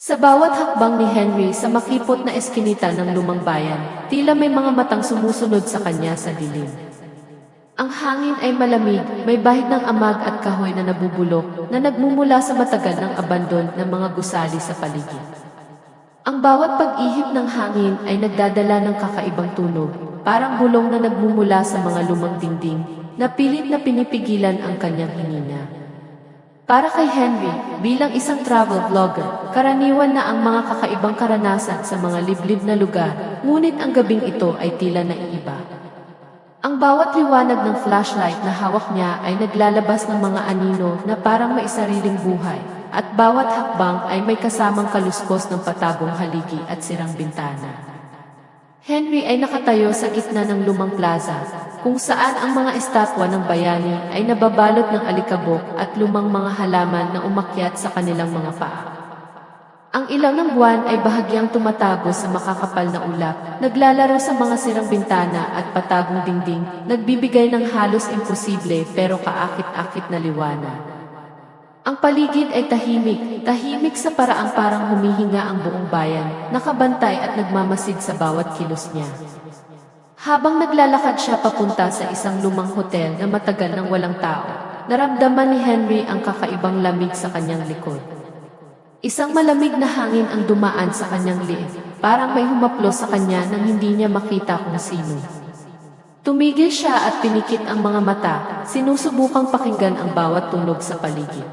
Sa bawat hakbang ni Henry sa makipot na eskinita ng lumang bayan, tila may mga matang sumusunod sa kanya sa dilim. Ang hangin ay malamig, may bahid ng amag at kahoy na nabubulok na nagmumula sa matagal ng abandon ng mga gusali sa paligid. Ang bawat pag-ihip ng hangin ay nagdadala ng kakaibang tunog, parang bulong na nagmumula sa mga lumang dingding na pilit na pinipigilan ang kanyang hinina. Para kay Henry, bilang isang travel vlogger, karaniwan na ang mga kakaibang karanasan sa mga liblib na lugar, ngunit ang gabing ito ay tila naiiba. Ang bawat liwanag ng flashlight na hawak niya ay naglalabas ng mga anino na parang may sariling buhay, at bawat hakbang ay may kasamang kaluskos ng patagong haligi at sirang bintana. Henry ay nakatayo sa gitna ng lumang plaza, kung saan ang mga estatwa ng bayani ay nababalot ng alikabok at lumang mga halaman na umakyat sa kanilang mga paa. Ang ilaw ng buwan ay bahagyang tumatago sa makakapal na ulap, naglalaro sa mga sirang bintana at patagong dingding, nagbibigay ng halos imposible pero kaakit-akit na liwanag. Ang paligid ay tahimik sa paraang parang humihinga ang buong bayan, nakabantay at nagmamasid sa bawat kilos niya. Habang naglalakad siya papunta sa isang lumang hotel na matagal nang walang tao, naramdaman ni Henry ang kakaibang lamig sa kanyang likod. Isang malamig na hangin ang dumaan sa kanyang liig, parang may humaplos sa kanya nang hindi niya makita kung sino. Tumigil siya at pinikit ang mga mata, sinusubukang pakinggan ang bawat tunog sa paligid.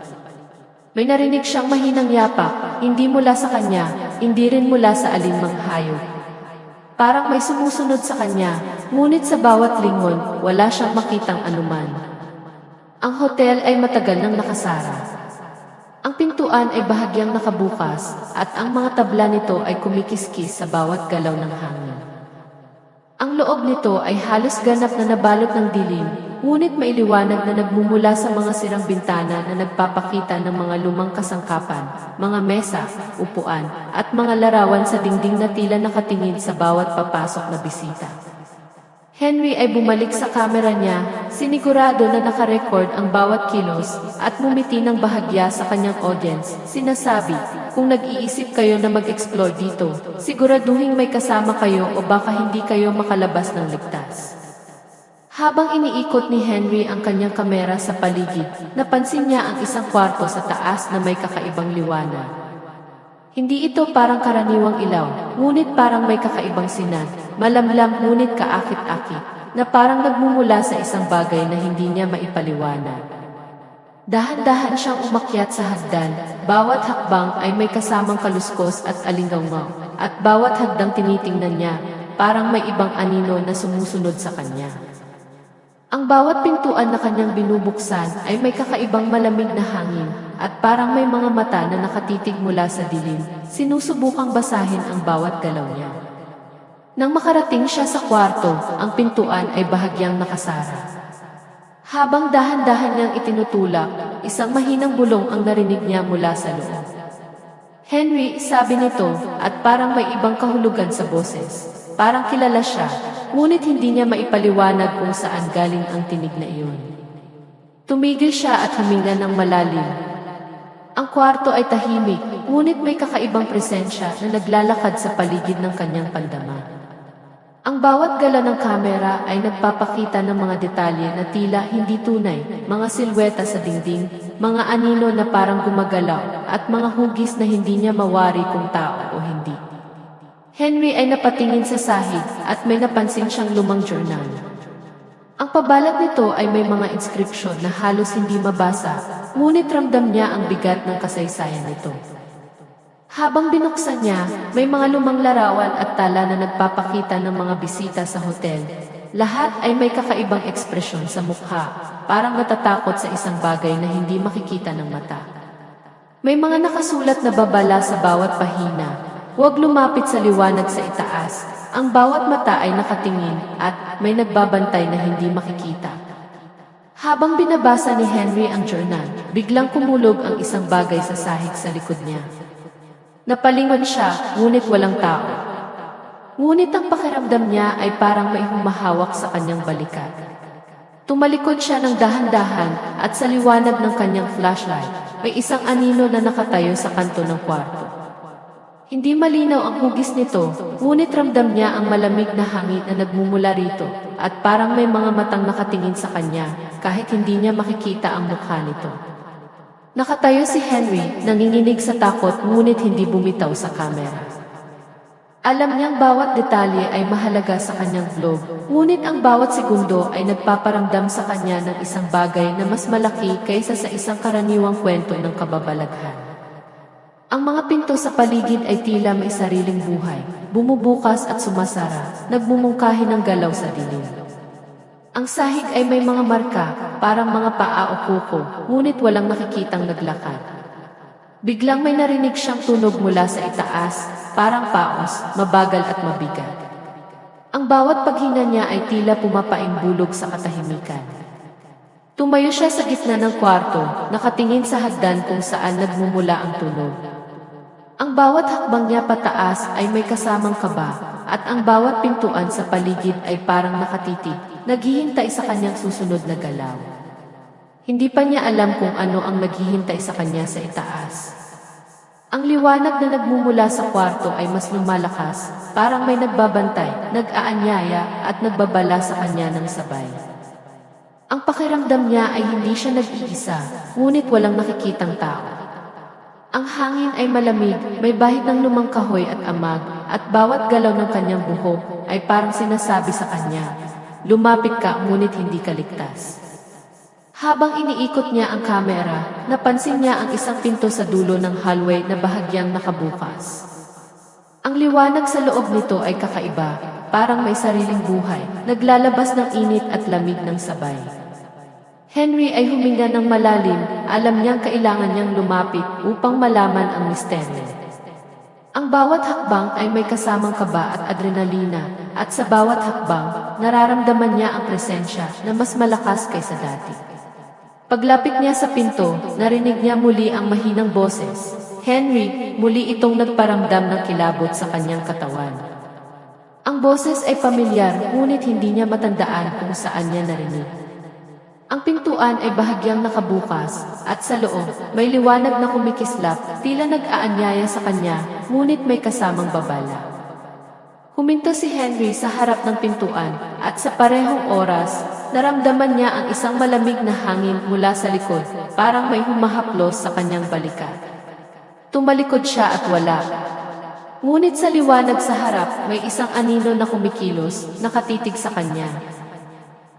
May narinig siyang mahinang yapak, hindi mula sa kanya, hindi rin mula sa alinmang hayop. Parang may sumusunod sa kanya, ngunit sa bawat lingon, wala siyang makitang anuman. Ang hotel ay matagal nang nakasara. Ang pintuan ay bahagyang nakabukas, at ang mga tabla nito ay kumikiskis sa bawat galaw ng hangin. Ang loob nito ay halos ganap na nabalot ng dilim, ngunit mailiwanag na nagmumula sa mga sirang bintana na nagpapakita ng mga lumang kasangkapan, mga mesa, upuan, at mga larawan sa dingding na tila nakatingin sa bawat papasok na bisita. Henry ay bumalik sa kamera niya, sinigurado na nakarecord ang bawat kilos, at bumiti ng bahagya sa kanyang audience, sinasabi, kung nag-iisip kayo na mag-explore dito, siguraduhin may kasama kayo o baka hindi kayo makalabas ng ligtas. Habang iniikot ni Henry ang kanyang kamera sa paligid, napansin niya ang isang kwarto sa taas na may kakaibang liwanag. Hindi ito parang karaniwang ilaw, ngunit parang may kakaibang sinag, malamlam ngunit kaakit-akit, na parang nagmumula sa isang bagay na hindi niya maipaliwanag. Dahan-dahan siyang umakyat sa hagdan, bawat hakbang ay may kasamang kaluskos at alingawngaw, at bawat hagdang tinitingnan niya, parang may ibang anino na sumusunod sa kanya. Ang bawat pintuan na kanyang binubuksan ay may kakaibang malamig na hangin, at parang may mga mata na nakatitig mula sa dilim, sinusubukang basahin ang bawat galaw niya. Nang makarating siya sa kwarto, ang pintuan ay bahagyang nakasara. Habang dahan-dahan niyang itinutulak, isang mahinang bulong ang narinig niya mula sa loob. Henry, sabi nito, at parang may ibang kahulugan sa boses. Parang kilala siya, ngunit hindi niya maipaliwanag kung saan galing ang tinig na iyon. Tumigil siya at huminga ng malalim. Ang kwarto ay tahimik, ngunit may kakaibang presensya na naglalakad sa paligid ng kanyang pandama. Ang bawat galaw ng kamera ay nagpapakita ng mga detalye na tila hindi tunay, mga silweta sa dingding, mga anino na parang gumagalaw, at mga hugis na hindi niya mawari kung tao o hindi. Henry ay napatingin sa sahig at may napansin siyang lumang journal. Ang pabalat nito ay may mga inskripsyon na halos hindi mabasa, ngunit ramdam niya ang bigat ng kasaysayan nito. Habang binuksan niya, may mga lumang larawan at tala na nagpapakita ng mga bisita sa hotel. Lahat ay may kakaibang ekspresyon sa mukha, parang natatakot sa isang bagay na hindi makikita ng mata. May mga nakasulat na babala sa bawat pahina. Huwag lumapit sa liwanag sa itaas. Ang bawat mata ay nakatingin at may nagbabantay na hindi makikita. Habang binabasa ni Henry ang journal, biglang kumulog ang isang bagay sa sahig sa likod niya. Napalingon siya, ngunit walang tao. Ngunit ang pakiramdam niya ay parang may humahawak sa kanyang balikat. Tumalikod siya ng dahan-dahan at sa liwanag ng kanyang flashlight, may isang anino na nakatayo sa kanto ng kwarto. Hindi malinaw ang hugis nito, ngunit ramdam niya ang malamig na hangin na nagmumula rito, at parang may mga matang nakatingin sa kanya, kahit hindi niya makikita ang mukha nito. Nakatayo si Henry, nanginginig sa takot ngunit hindi bumitaw sa kamera. Alam niyang bawat detalye ay mahalaga sa kanyang vlog, ngunit ang bawat segundo ay nagpaparamdam sa kanya ng isang bagay na mas malaki kaysa sa isang karaniwang kwento ng kababalaghan. Ang mga pinto sa paligid ay tila may sariling buhay, bumubukas at sumasara, nagmumungkahi ng galaw sa dilim. Ang sahig ay may mga marka, parang mga paa o kuko, ngunit walang nakikitang naglakad. Biglang may narinig siyang tunog mula sa itaas, parang paos, mabagal at mabigat. Ang bawat paghinga niya ay tila pumapaimbulog sa katahimikan. Tumayo siya sa gitna ng kwarto, nakatingin sa hagdan kung saan nagmumula ang tunog. Ang bawat hakbang niya pataas ay may kasamang kaba, at ang bawat pintuan sa paligid ay parang nakatitig, naghihintay sa kanyang susunod na galaw. Hindi pa niya alam kung ano ang naghihintay sa kanya sa itaas. Ang liwanag na nagmumula sa kwarto ay mas lumalakas, parang may nagbabantay, nag-aanyaya at nagbabala sa kanya ng sabay. Ang pakiramdam niya ay hindi siya nag-iisa, ngunit walang nakikitang tao. Ang hangin ay malamig, may bahid ng lumang kahoy at amag, at bawat galaw ng kanyang buhok ay parang sinasabi sa kanya, lumapit ka ngunit hindi ka ligtas. Habang iniikot niya ang kamera, napansin niya ang isang pinto sa dulo ng hallway na bahagyang nakabukas. Ang liwanag sa loob nito ay kakaiba, parang may sariling buhay, naglalabas ng init at lamig ng sabay. Henry ay huminga ng malalim, alam niyang kailangan niyang lumapit upang malaman ang misteryo. Ang bawat hakbang ay may kasamang kaba at adrenalina, at sa bawat hakbang, nararamdaman niya ang presensya na mas malakas kaysa dati. Paglapit niya sa pinto, narinig niya muli ang mahinang boses. Henry, muli itong nagparamdam ng kilabot sa kanyang katawan. Ang boses ay pamilyar, ngunit hindi niya matandaan kung saan niya narinig. Ang pintuan ay bahagyang nakabukas, at sa loob, may liwanag na kumikislap, tila nag-aanyaya sa kanya, ngunit may kasamang babala. Huminto si Henry sa harap ng pintuan, at sa parehong oras, naramdaman niya ang isang malamig na hangin mula sa likod, parang may humahaplos sa kanyang balikat. Tumalikod siya at wala. Ngunit sa liwanag sa harap, may isang anino na kumikilos, nakatitig sa kanya.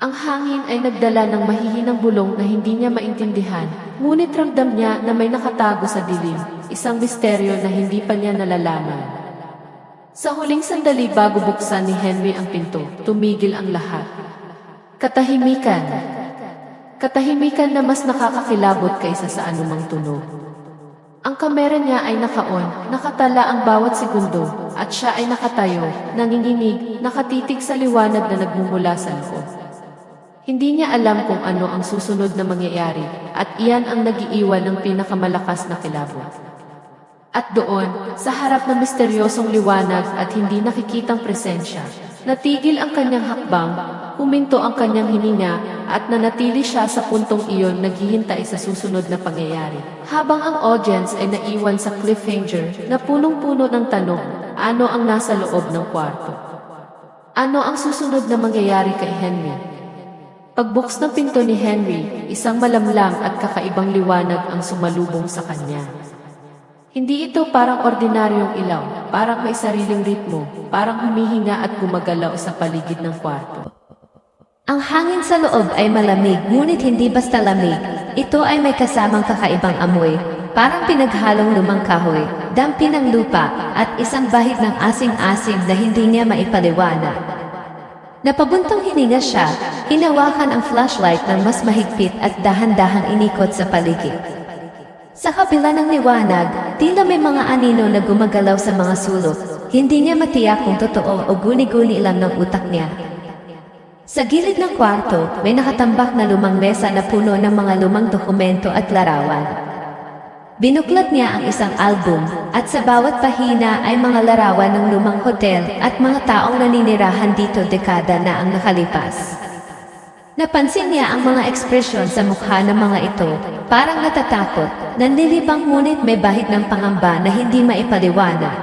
Ang hangin ay nagdala ng mahihinang bulong na hindi niya maintindihan, ngunit ramdam niya na may nakatago sa dilim, isang misteryo na hindi pa niya nalalaman. Sa huling sandali bago buksan ni Henry ang pinto, tumigil ang lahat. Katahimikan. Katahimikan na mas nakakakilabot kaysa sa anumang tunog. Ang kamera niya ay naka-on, nakatala ang bawat segundo, at siya ay nakatayo, nanginginig, nakatitig sa liwanag na nagmumula sa loob. Hindi niya alam kung ano ang susunod na mangyayari, at iyan ang nag-iiwan ng pinakamalakas na kilabot. At doon, sa harap ng misteryosong liwanag at hindi nakikitang presensya, natigil ang kanyang hakbang, huminto ang kanyang hininga, at nanatili siya sa puntong iyon naghihintay sa susunod na pangyayari. Habang ang audience ay naiwan sa cliffhanger na punong-puno ng tanong, ano ang nasa loob ng kwarto? Ano ang susunod na mangyayari kay Henry? Pagbuks ng pinto ni Henry, isang malamlam at kakaibang liwanag ang sumalubong sa kanya. Hindi ito parang ordinaryong ilaw, parang may sariling ritmo, parang humihinga at gumagalaw sa paligid ng kwarto. Ang hangin sa loob ay malamig, ngunit hindi basta lamig. Ito ay may kasamang kakaibang amoy, parang pinaghalong lumang kahoy, dampi ng lupa, at isang bahid ng asing-asing na hindi niya maipaliwanag. Napabuntong hininga siya, hinawakan ang flashlight ng mas mahigpit at dahan-dahang inikot sa paligid. Sa kabila ng liwanag, tila may mga anino na gumagalaw sa mga sulok, hindi niya matiyak kung totoo o guni-guni lang ng utak niya. Sa gilid ng kwarto, may nakatambak na lumang mesa na puno ng mga lumang dokumento at larawan. Binuklat niya ang isang album, at sa bawat pahina ay mga larawan ng lumang hotel at mga taong naninirahan dito dekada na ang nakalipas. Napansin niya ang mga ekspresyon sa mukha ng mga ito, parang natatakot, nanlilibang ngunit may bahid ng pangamba na hindi maipaliwanag.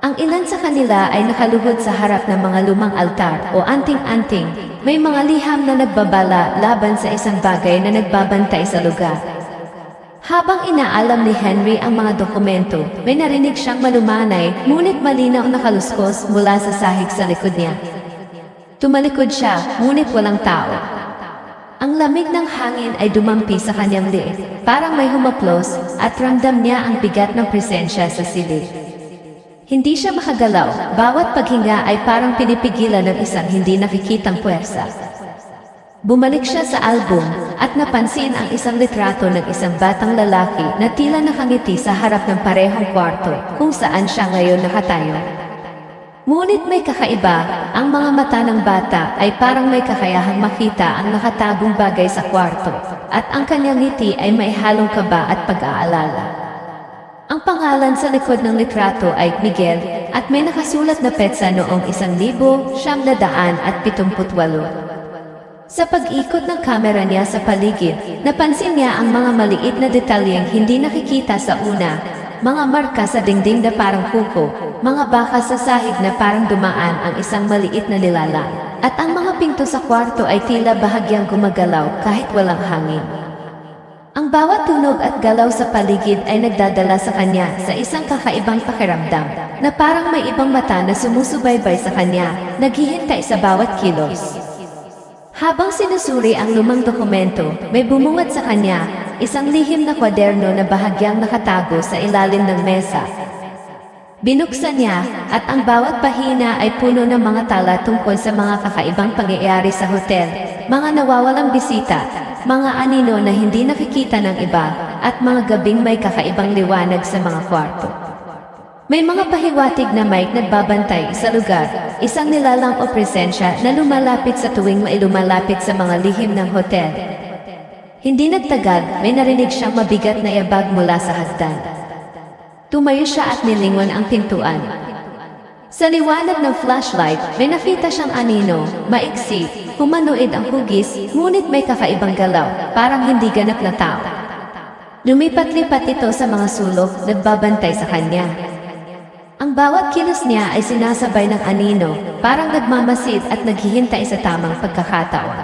Ang ilan sa kanila ay nakaluhod sa harap ng mga lumang altar o anting-anting. May mga liham na nagbabala laban sa isang bagay na nagbabantay sa lugar. Habang inaalam ni Henry ang mga dokumento, may narinig siyang malumanay, ngunit malinaw na kaluskos mula sa sahig sa likod niya. Tumalikod siya, ngunit walang tao. Ang lamig ng hangin ay dumampi sa kanyang liit, parang may humaplos, at ramdam niya ang bigat ng presensya sa silid. Hindi siya makagalaw, bawat paghinga ay parang pinipigilan ng isang hindi nakikitang puwersa. Bumalik siya sa album at napansin ang isang litrato ng isang batang lalaki na tila nakangiti sa harap ng parehong kwarto kung saan siya ngayon nakatayo. Ngunit may kakaiba, ang mga mata ng bata ay parang may kakayahang makita ang nakatagong bagay sa kwarto at ang kanyang ngiti ay may halong kaba at pag-aalala. Ang pangalan sa likod ng litrato ay Miguel at may nakasulat na petsa noong 1978. Sa pag-ikot ng kamera niya sa paligid, napansin niya ang mga maliit na detalyeng hindi nakikita sa una, mga marka sa dingding na parang kuko, mga bakas sa sahig na parang dumaan ang isang maliit na nilalang, at ang mga pinto sa kwarto ay tila bahagyang gumagalaw kahit walang hangin. Ang bawat tunog at galaw sa paligid ay nagdadala sa kanya sa isang kakaibang pakiramdam, na parang may ibang mata na sumusubaybay sa kanya, naghihintay sa bawat kilos. Habang sinusuri ang lumang dokumento, may bumungad sa kanya, isang lihim na kwaderno na bahagyang nakatago sa ilalim ng mesa. Binuksan niya, at ang bawat pahina ay puno ng mga tala tungkol sa mga kakaibang pangyayari sa hotel, mga nawawalang bisita, mga anino na hindi nakikita ng iba, at mga gabing may kakaibang liwanag sa mga kwarto. May mga pahiwatig na mic nagbabantay sa lugar, isang nilalang o presensya na lumalapit sa tuwing may lumalapit sa mga lihim ng hotel. Hindi nagtagal, may narinig siyang mabigat na yabag mula sa hagdan. Tumayo siya at nilingon ang pintuan. Sa liwanag ng flashlight, may nakita siyang anino, maiksi, humanoid ang hugis, ngunit may kakaibang galaw, parang hindi ganap na tao. Lumipat-lipat ito sa mga sulok, nagbabantay sa kanya. Ang bawat kilos niya ay sinasabay ng anino, parang nagmamasid at naghihintay sa tamang pagkakataon.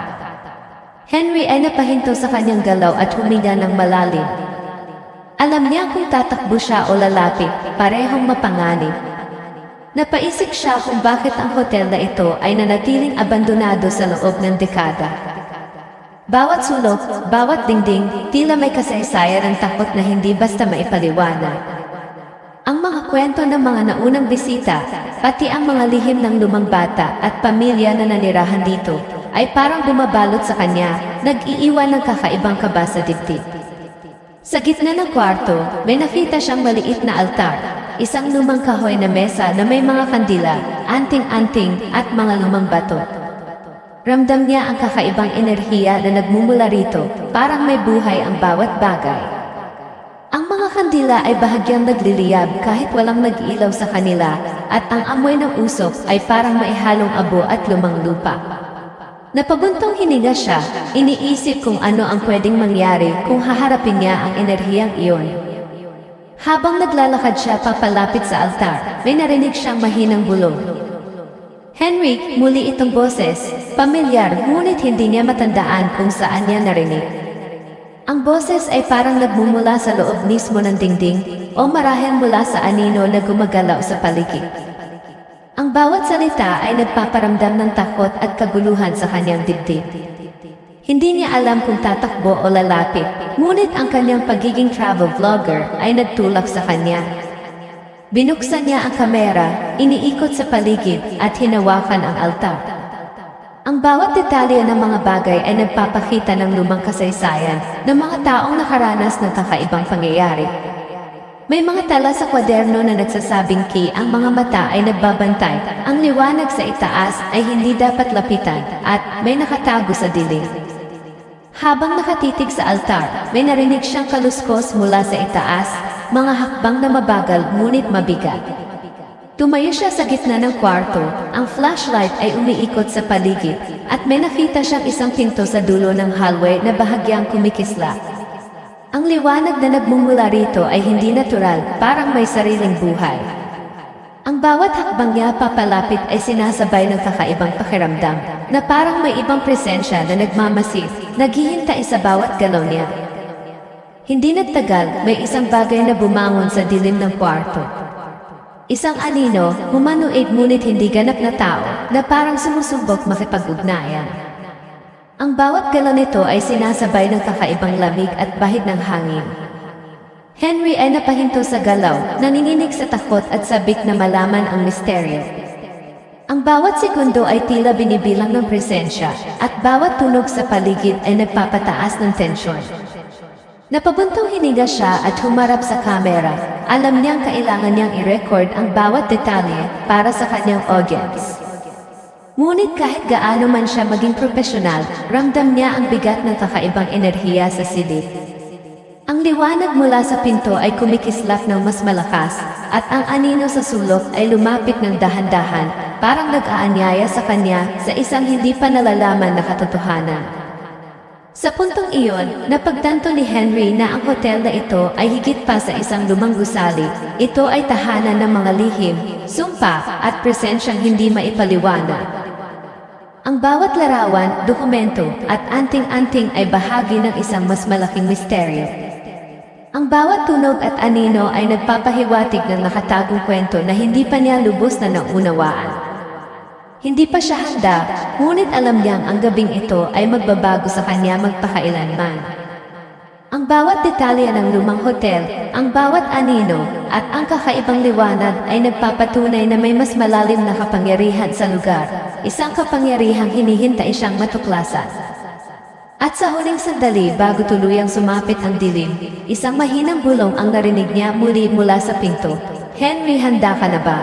Henry ay napahinto sa kanyang galaw at huminga ng malalim. Alam niya kung tatakbo siya o lalapit, parehong mapanganib. Napaisip siya kung bakit ang hotel na ito ay nanatiling abandonado sa loob ng dekada. Bawat sulok, bawat dingding, tila may kasaysayan ng takot na hindi basta maipaliwanag. Ang mga kwento ng mga naunang bisita, pati ang mga lihim ng lumang bata at pamilya na nanirahan dito, ay parang bumabalot sa kanya, nag-iiwan ng kakaibang kaba sa dibdib. Sa gitna ng kwarto, may nakita siyang maliit na altar, isang lumang kahoy na mesa na may mga kandila, anting-anting at mga lumang bato. Ramdam niya ang kakaibang enerhiya na nagmumula rito, parang may buhay ang bawat bagay. Ang mga kandila ay bahagyang nagliliyab kahit walang nag-ilaw sa kanila, at ang amoy ng usok ay parang maihalong abo at lumang lupa. Napabuntong hininga siya, iniisip kung ano ang pwedeng mangyari kung haharapin niya ang enerhiyang iyon. Habang naglalakad siya papalapit sa altar, may narinig siyang mahinang bulong. Henry, muli itong boses, pamilyar ngunit hindi niya matandaan kung saan niya narinig. Ang boses ay parang nagmumula sa loob mismo ng dingding o marahil mula sa anino na gumagalaw sa paligid. Ang bawat salita ay nagpaparamdam ng takot at kaguluhan sa kanyang dibdib. Hindi niya alam kung tatakbo o lalapit, ngunit ang kanyang pagiging travel vlogger ay nagtulak sa kanya. Binuksan niya ang kamera, iniikot sa paligid at hinawakan ang altar. Ang bawat detalye ng mga bagay ay nagpapakita ng lumang kasaysayan ng mga taong nakaranas ng kakaibang pangyayari. May mga tala sa kwaderno na nagsasabing ang mga mata ay nagbabantay, ang liwanag sa itaas ay hindi dapat lapitan, at may nakatago sa dilim. Habang nakatitig sa altar, may narinig siyang kaluskos mula sa itaas, mga hakbang na mabagal ngunit mabigat. Tumayo siya sa gitna ng kwarto, ang flashlight ay umiikot sa paligid, at may nakita siyang isang pinto sa dulo ng hallway na bahagyang kumikisla. Ang liwanag na nagmumula rito ay hindi natural, parang may sariling buhay. Ang bawat hakbang niya papalapit ay sinasabay ng kakaibang pakiramdam na parang may ibang presensya na nagmamasid, naghihintay sa bawat galaw niya. Hindi nagtagal, may isang bagay na bumangon sa dilim ng kwarto. Isang anino, humanoid ngunit hindi ganap na tao na parang sumusubok makipag-ugnayan. Ang bawat galaw nito ay sinasabay ng kakaibang lamig at bahid ng hangin. Henry ay napahinto sa galaw, nanginginig sa takot at sabik na malaman ang misteryo. Ang bawat segundo ay tila binibilang ng presensya at bawat tunog sa paligid ay nagpapataas ng tensyon. Napabuntong hininga siya at humarap sa kamera. Alam niyang kailangan niyang i-record ang bawat detalye para sa kanyang audience. Ngunit kahit gaano man siya maging profesional, ramdam niya ang bigat ng kakaibang enerhiya sa silid. Ang liwanag mula sa pinto ay kumikislap ng mas malakas, at ang anino sa sulok ay lumapit ng dahan-dahan, parang nag-aanyaya sa kanya sa isang hindi pa nalalaman na katotohanan. Sa puntong iyon, napagtanto ni Henry na ang hotel na ito ay higit pa sa isang lumang gusali. Ito ay tahanan ng mga lihim, sumpa, at presensyang hindi maipaliwanag. Ang bawat larawan, dokumento, at anting-anting ay bahagi ng isang mas malaking misteryo. Ang bawat tunog at anino ay nagpapahiwatig ng nakatagong kwento na hindi pa niya lubos na naunawaan. Hindi pa siya handa, ngunit alam niyang ang gabing ito ay magbabago sa kanya magpakailanman. Ang bawat detalye ng lumang hotel, ang bawat anino, at ang kakaibang liwanag ay nagpapatunay na may mas malalim na kapangyarihan sa lugar, isang kapangyarihang hinihintay siyang matuklasan. At sa huling sandali bago tuluyang sumapit ang dilim, isang mahinang bulong ang narinig niya muli mula sa pinto. Henry, handa ka na ba?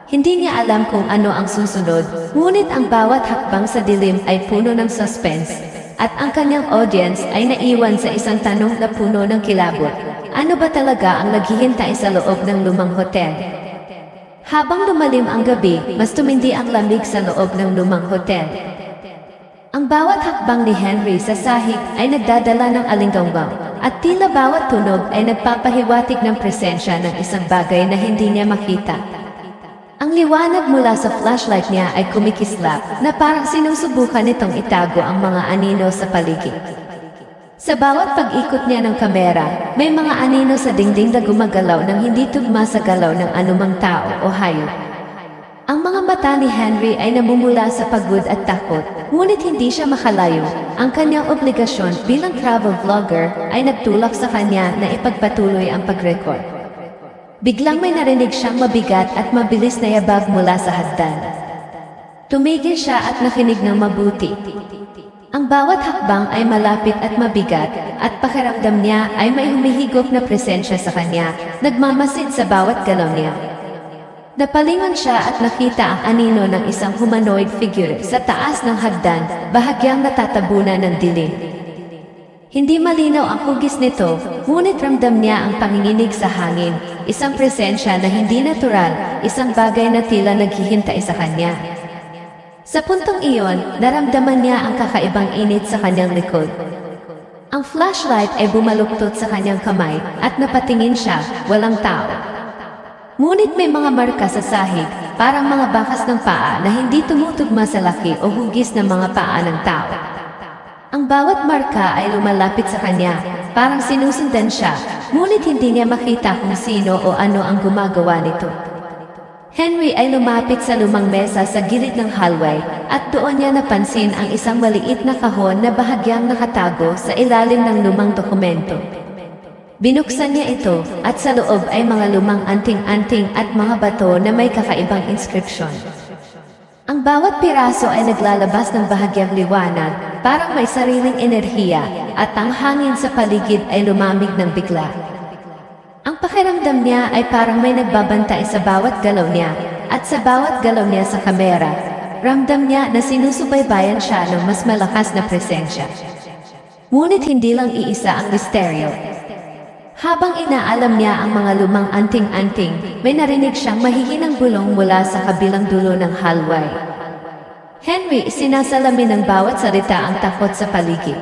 Hindi niya alam kung ano ang susunod, ngunit ang bawat hakbang sa dilim ay puno ng suspense, at ang kanyang audience ay naiwan sa isang tanong na puno ng kilabot. Ano ba talaga ang naghihintay sa loob ng lumang hotel? Habang lumalim ang gabi, mas tumindi ang lamig sa loob ng lumang hotel. Ang bawat hakbang ni Henry sa sahig ay nagdadala ng alinggaw at tila bawat tunog ay nagpapahiwatig ng presensya ng isang bagay na hindi niya makita. Ang liwanag mula sa flashlight niya ay kumikislap na parang sinusubukan nitong itago ang mga anino sa paligid. Sa bawat pag-ikot niya ng kamera, may mga anino sa dingding na gumagalaw nang hindi tugma sa galaw ng anumang tao o hayop. Ang mga mata ni Henry ay namumula sa pagod at takot, ngunit hindi siya makalayo. Ang kanyang obligasyon bilang travel vlogger ay nagtulak sa kanya na ipagpatuloy ang pag-record. Biglang may narinig siyang mabigat at mabilis na yabag mula sa hagdan. Tumigil siya at nakinig ng mabuti. Ang bawat hakbang ay malapit at mabigat, at pakiramdam niya ay may humihigop na presensya sa kanya, nagmamasid sa bawat galaw niya. Napalingon siya at nakita ang anino ng isang humanoid figure sa taas ng hagdan, bahagyang natatabunan ng dilim. Hindi malinaw ang hugis nito, ngunit ramdam niya ang panginginig sa hangin, isang presensya na hindi natural, isang bagay na tila naghihintay sa kanya. Sa puntong iyon, naramdaman niya ang kakaibang init sa kanyang likod. Ang flashlight ay bumaluktot sa kanyang kamay at napatingin siya, walang tao. Ngunit may mga marka sa sahig, parang mga bakas ng paa na hindi tumutugma sa laki o hugis ng mga paa ng tao. Ang bawat marka ay lumalapit sa kanya, parang sinusundan siya, ngunit hindi niya makita kung sino o ano ang gumagawa nito. Henry ay lumapit sa lumang mesa sa gilid ng hallway, at doon niya napansin ang isang maliit na kahon na bahagyang nakatago sa ilalim ng lumang dokumento. Binuksan niya ito, at sa loob ay mga lumang anting-anting at mga bato na may kakaibang inskripsyon. Ang bawat piraso ay naglalabas ng bahagyang liwanag, parang may sariling enerhiya, at ang hangin sa paligid ay lumamig ng bigla. Ang pakiramdam niya ay parang may nagbabantay sa bawat galaw niya, at sa bawat galaw niya sa kamera, ramdam niya na sinusubaybayan siya ng mas malakas na presensya. Ngunit hindi lang iisa ang misteryo. Habang inaalam niya ang mga lumang anting-anting, may narinig siyang mahihinang bulong mula sa kabilang dulo ng hallway. Henry, sinasalamin ng bawat salita ang takot sa paligid.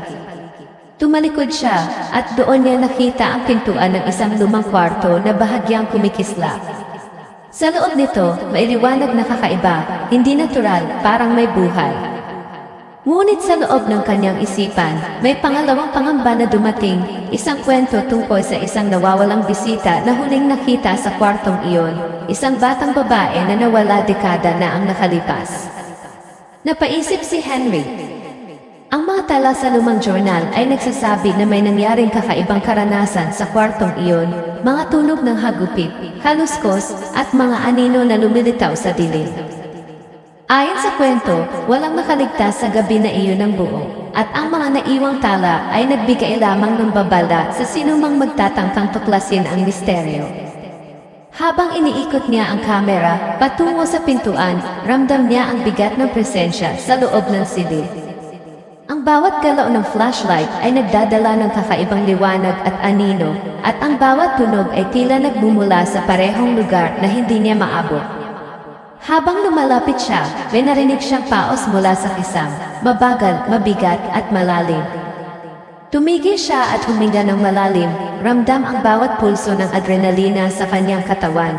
Tumalikod siya, at doon niya nakita ang pintuan ng isang lumang kwarto na bahagyang kumikislap. Sa loob nito, may liwanag na kakaiba, hindi natural, parang may buhay. Ngunit sa loob ng kanyang isipan, may pangalawang pangamba na dumating, isang kwento tungkol sa isang nawawalang bisita na huling nakita sa kwartong iyon, isang batang babae na nawala dekada na ang nakalipas. Napaisip si Henry. Ang mga tala sa lumang journal ay nagsasabi na may nangyaring kakaibang karanasan sa kwartong iyon, mga tunog ng hagupit, kaluskos, at mga anino na lumilitaw sa dilim. Ayon sa kwento, walang nakaligtas sa gabi na iyon ng buo, at ang mga naiwang tala ay nagbigay lamang ng babala sa sinumang magtatangkang tuklasin ang misteryo. Habang iniikot niya ang kamera patungo sa pintuan, ramdam niya ang bigat ng presensya sa loob ng silid. Ang bawat galaw ng flashlight ay nagdadala ng kakaibang liwanag at anino, at ang bawat tunog ay tila nagmumula sa parehong lugar na hindi niya maabot. Habang lumalapit siya, may narinig siyang paos mula sa kisam, mabagal, mabigat at malalim. Tumigil siya at huminga ng malalim, ramdam ang bawat pulso ng adrenalina sa kanyang katawan.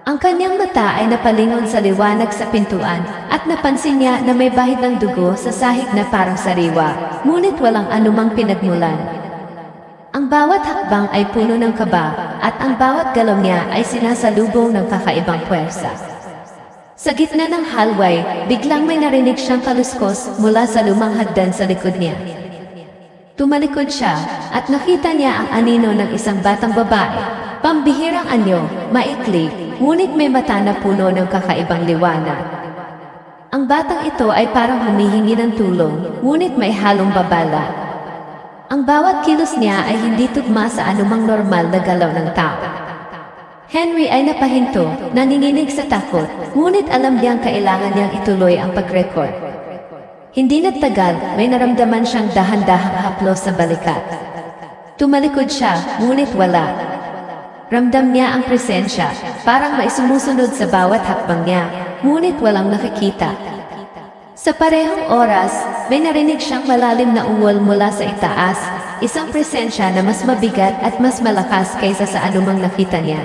Ang kanyang mata ay napalingon sa liwanag sa pintuan at napansin niya na may bahid ng dugo sa sahig na parang sariwa, ngunit walang anumang pinagmulan. Ang bawat hakbang ay puno ng kaba at ang bawat galaw niya ay sinasalubong ng kakaibang puwersa. Sa gitna ng hallway, biglang may narinig siyang kaluskos mula sa lumang hagdan sa likod niya. Tumalikod siya at nakita niya ang anino ng isang batang babae. Pambihirang anyo, maikli, ngunit may mata na puno ng kakaibang liwanag. Ang batang ito ay parang humihingi ng tulong, ngunit may halong babala. Ang bawat kilos niya ay hindi tugma sa anumang normal na galaw ng tao. Henry ay napahinto, nanginginig sa takot, ngunit alam niyang kailangan niyang ituloy ang pag-record. Hindi nagtagal, may naramdaman siyang dahan-dahang haplos sa balikat. Tumalikod siya, ngunit wala. Ramdam niya ang presensya, parang may sumusunod sa bawat hakbang niya, ngunit walang nakikita. Sa parehong oras, may narinig siyang malalim na ungol mula sa itaas, isang presensya na mas mabigat at mas malakas kaysa sa anumang nakita niya.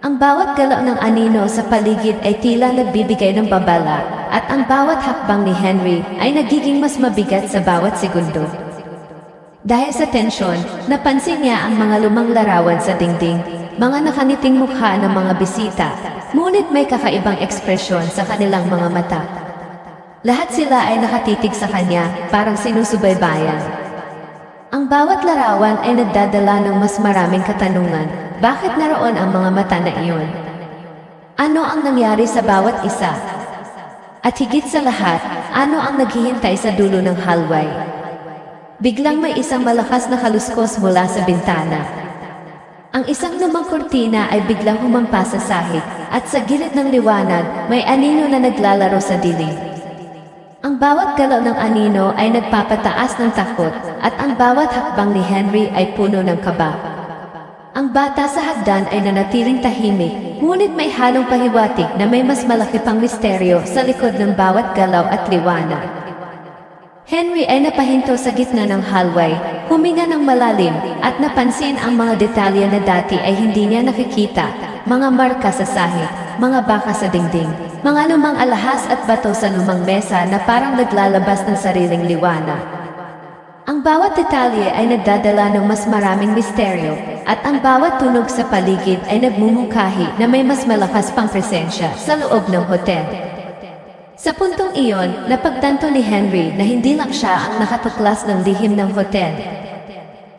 Ang bawat galaw ng anino sa paligid ay tila nagbibigay ng babala, at ang bawat hakbang ni Henry ay nagiging mas mabigat sa bawat segundo. Dahil sa tensyon, napansin niya ang mga lumang larawan sa dingding, mga nakaniting mukha ng mga bisita, ngunit may kakaibang ekspresyon sa kanilang mga mata. Lahat sila ay nakatitig sa kanya, parang sinusubaybayan. Ang bawat larawan ay nagdadala ng mas maraming katanungan, bakit naroon ang mga mata na iyon? Ano ang nangyari sa bawat isa? At higit sa lahat, ano ang naghihintay sa dulo ng hallway? Biglang may isang malakas na kaluskos mula sa bintana. Ang isang lumang kurtina ay biglang humampas sa sahig, at sa gilid ng liwanag, may anino na naglalaro sa dilim. Ang bawat galaw ng anino ay nagpapataas ng takot, at ang bawat hakbang ni Henry ay puno ng kaba. Ang bata sa hagdan ay nanatiling tahimik, ngunit may halong pahiwatig na may mas malaki pang misteryo sa likod ng bawat galaw at liwanag. Henry ay napahinto sa gitna ng hallway, huminga ng malalim, at napansin ang mga detalye na dati ay hindi niya nakikita, mga marka sa sahig, mga baka sa dingding, mga lumang alahas at bato sa lumang mesa na parang naglalabas ng sariling liwanag. Ang bawat detalye ay nagdadala ng mas maraming misteryo, at ang bawat tunog sa paligid ay nagmumungkahi na may mas malakas pang presensya sa loob ng hotel. Sa puntong iyon, napagtanto ni Henry na hindi lang siya ang nakatuklas ng lihim ng hotel.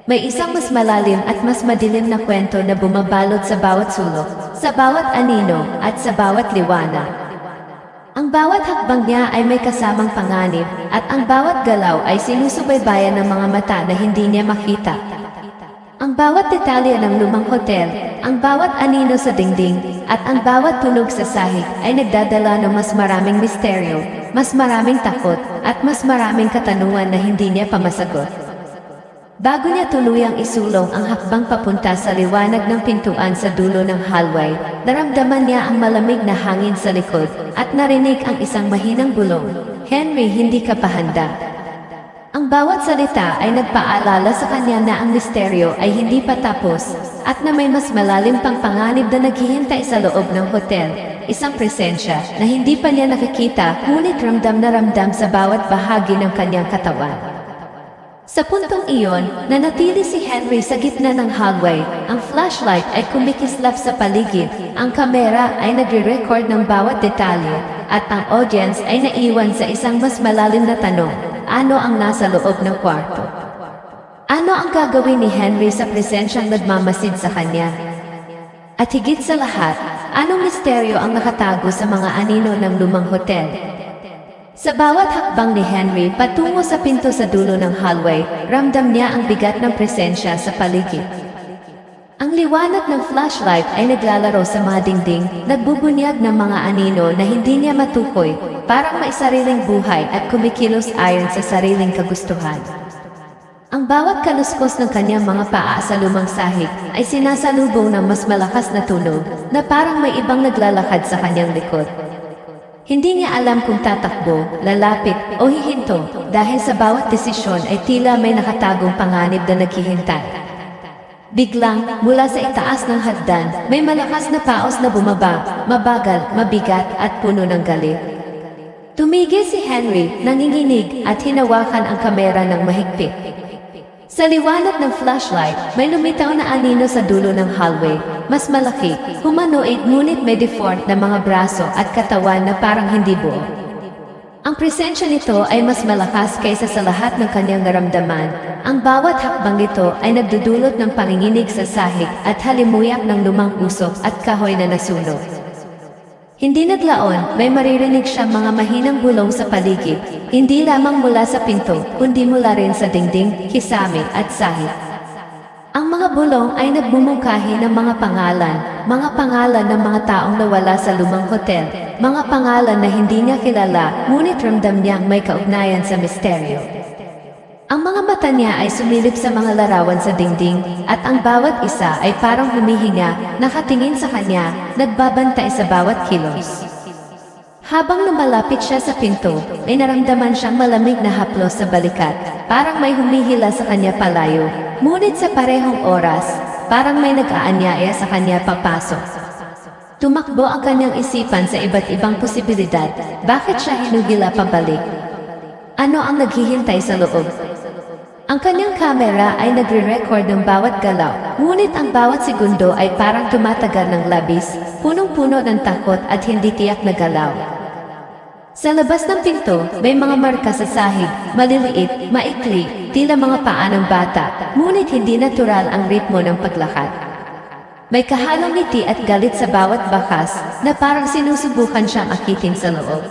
May isang mas malalim at mas madilim na kwento na bumabalot sa bawat sulok, sa bawat anino, at sa bawat liwanag. Ang bawat hakbang niya ay may kasamang panganib, at ang bawat galaw ay sinusubaybayan ng mga mata na hindi niya makita. Ang bawat detalye ng lumang hotel, ang bawat anino sa dingding, at ang bawat tunog sa sahig ay nagdadala ng mas maraming misteryo, mas maraming takot, at mas maraming katanungan na hindi niya pamasagot. Bago niya tuluyang isulong ang hakbang papunta sa liwanag ng pintuan sa dulo ng hallway, naramdaman niya ang malamig na hangin sa likod, at narinig ang isang mahinang bulong, "Henry, hindi ka pa handa." Ang bawat salita ay nagpaalala sa kanya na ang misteryo ay hindi pa tapos at na may mas malalim pang panganib na naghihintay sa loob ng hotel. Isang presensya na hindi pa niya nakikita ngunit ramdam na ramdam sa bawat bahagi ng kanyang katawan. Sa puntong iyon, nanatili si Henry sa gitna ng hallway. Ang flashlight ay kumikislap sa paligid. Ang kamera ay nagre-record ng bawat detalye at ang audience ay naiwan sa isang mas malalim na tanong. Ano ang nasa loob ng kwarto? Ano ang gagawin ni Henry sa presensyang nagmamasid sa kanya? At higit sa lahat, anong misteryo ang nakatago sa mga anino ng lumang hotel? Sa bawat hakbang ni Henry patungo sa pinto sa dulo ng hallway, ramdam niya ang bigat ng presensya sa paligid. Ang liwanag ng flashlight ay naglalaro sa mga dingding, nagbubunyag ng mga anino na hindi niya matukoy, parang may sariling buhay at kumikilos ayon sa sariling kagustuhan. Ang bawat kaluskos ng kanyang mga paa sa lumang sahig ay sinasalubong ng mas malakas na tunog na parang may ibang naglalakad sa kanyang likod. Hindi niya alam kung tatakbo, lalapit o hihinto dahil sa bawat desisyon ay tila may nakatagong panganib na naghihintay. Biglang, mula sa itaas ng hagdan, may malakas na paos na bumaba, mabagal, mabigat at puno ng galit. Tumigil si Henry, nanginginig at hinawakan ang kamera ng mahigpit. Sa liwanag ng flashlight, may lumitaw na anino sa dulo ng hallway. Mas malaki, humanoid ngunit may deformed na mga braso at katawan na parang hindi buo. Ang presensya nito ay mas malakas kaysa sa lahat ng kanyang naramdaman. Ang bawat hakbang nito ay nagdudulot ng panginginig sa sahig at halimuyak ng lumang usok at kahoy na nasunog. Hindi naglaon, may maririnig siyang mga mahinang bulong sa paligid, hindi lamang mula sa pinto, kundi mula rin sa dingding, kisame at sahig. Ang mga bulong ay nagbumungkahi ng mga pangalan ng mga taong nawala sa lumang hotel, mga pangalan na hindi niya kilala, ngunit ramdam niyang may kaugnayan sa misteryo. Ang mga mata niya ay sumilip sa mga larawan sa dingding, at ang bawat isa ay parang humihinga, nakatingin sa kanya, nagbabantay sa bawat kilos. Habang lumalapit siya sa pinto, may naramdaman siyang malamig na haplos sa balikat, parang may humihila sa kanya palayo, ngunit sa parehong oras, parang may nag-aanyaya sa kanya papasok. Tumakbo ang kanyang isipan sa iba't ibang posibilidad, bakit siya hinugila pabalik? Ano ang naghihintay sa loob? Ang kanyang kamera ay nagre-record ng bawat galaw, ngunit ang bawat segundo ay parang tumatagal ng labis, punong-puno ng takot at hindi tiyak na galaw. Sa labas ng pinto, may mga marka sa sahig, maliliit, maikli, tila mga paa ng bata, ngunit hindi natural ang ritmo ng paglakad. May kahalong ngiti at galit sa bawat bakas na parang sinusubukan siyang akitin sa loob.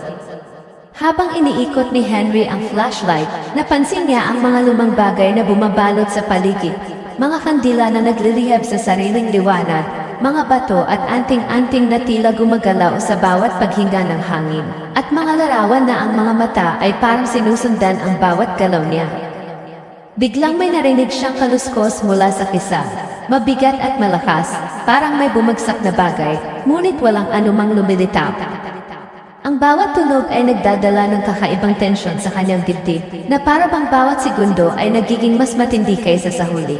Habang iniikot ni Henry ang flashlight, napansin niya ang mga lumang bagay na bumabalot sa paligid. Mga kandila na naglilihab sa sariling liwanag, mga bato at anting-anting na tila gumagalaw sa bawat paghinga ng hangin. At mga larawan na ang mga mata ay parang sinusundan ang bawat galaw niya. Biglang may narinig siyang kaluskos mula sa kisam. Mabigat at malakas, parang may bumagsak na bagay, ngunit walang anumang lumilitaw. Ang bawat tunog ay nagdadala ng kakaibang tensyon sa kanyang dibdib na para bang bawat segundo ay nagiging mas matindi kaysa sa huli.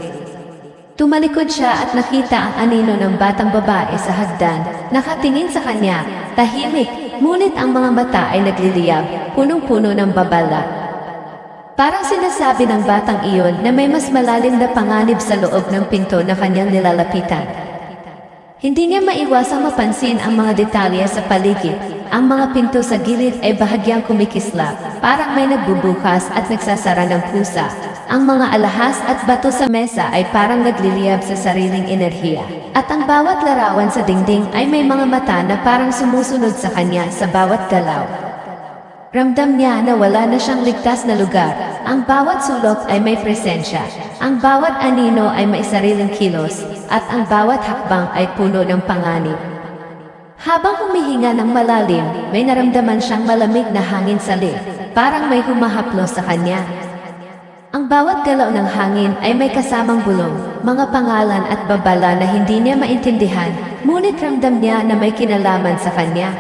Tumalikod siya at nakita ang anino ng batang babae sa hagdan, nakatingin sa kanya, tahimik, ngunit ang mga mata ay nagliliyab, punong-puno ng babala. Parang sinasabi ng batang iyon na may mas malalim na panganib sa loob ng pinto na kanyang nilalapitan. Hindi niya maiwasang mapansin ang mga detalye sa paligid. Ang mga pinto sa gilid ay bahagyang kumikislap, parang may nagbubukas at nagsasara ng pusa. Ang mga alahas at bato sa mesa ay parang nagliliyab sa sariling enerhiya. At ang bawat larawan sa dingding ay may mga mata na parang sumusunod sa kanya sa bawat galaw. Ramdam niya na wala na siyang ligtas na lugar. Ang bawat sulok ay may presensya. Ang bawat anino ay may sariling kilos. At ang bawat hakbang ay puno ng panganib. Habang humihinga ng malalim, may naramdaman siyang malamig na hangin sa lip. Parang may humahaplos sa kanya. Ang bawat galaw ng hangin ay may kasamang bulong, mga pangalan at babala na hindi niya maintindihan, ngunit ramdam niya na may kinalaman sa kanya.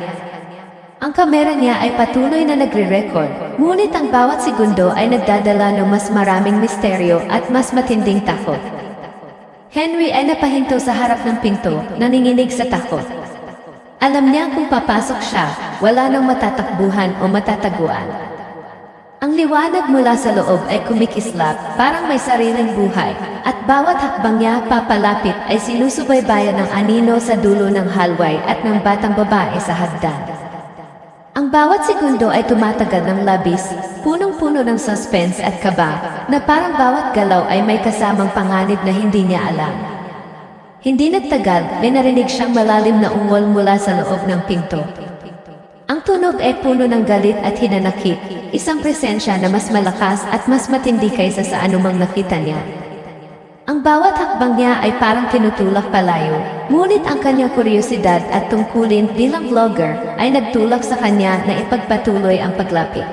Ang kamera niya ay patuloy na nagre-record, ngunit ang bawat segundo ay nagdadala ng mas maraming misteryo at mas matinding takot. Henry ay napahinto sa harap ng pinto, nanginginig sa takot. Alam niya kung papasok siya, wala nang matatakbuhan o matataguan. Ang liwanag mula sa loob ay kumikislap, parang may sariling buhay, at bawat hakbang niya papalapit ay sinusubaybayan ng anino sa dulo ng hallway at ng batang babae sa hagdan. Ang bawat segundo ay tumatagal ng labis, punong-puno ng suspense at kaba, na parang bawat galaw ay may kasamang panganib na hindi niya alam. Hindi nagtagal, may narinig siyang malalim na ungol mula sa loob ng pinto. Ang tunog ay puno ng galit at hinanakit, isang presensya na mas malakas at mas matindi kaysa sa anumang nakita niya. Ang bawat hakbang niya ay parang tinutulak palayo, ngunit ang kanyang kuryosidad at tungkulin bilang vlogger ay nagtulak sa kanya na ipagpatuloy ang paglapit.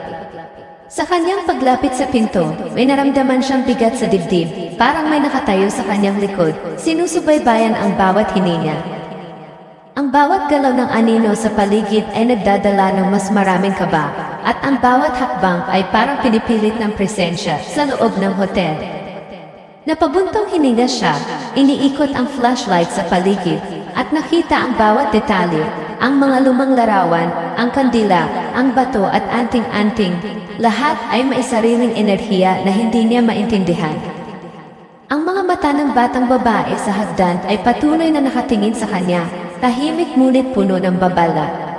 Sa kanyang paglapit sa pinto, may naramdaman siyang bigat sa dibdib, parang may nakatayo sa kanyang likod, sinusubaybayan ang bawat hininga. Ang bawat galaw ng anino sa paligid ay nagdadala ng mas maraming kaba, at ang bawat hakbang ay parang pinipilit ng presensya sa loob ng hotel. Napabuntong hininga siya, iniikot ang flashlight sa paligid, at nakita ang bawat detalye, ang mga lumang larawan, ang kandila, ang bato at anting-anting, lahat ay may sariling enerhiya na hindi niya maintindihan. Ang mga mata ng batang babae sa hagdan ay patuloy na nakatingin sa kanya, tahimik ngunit puno ng babala.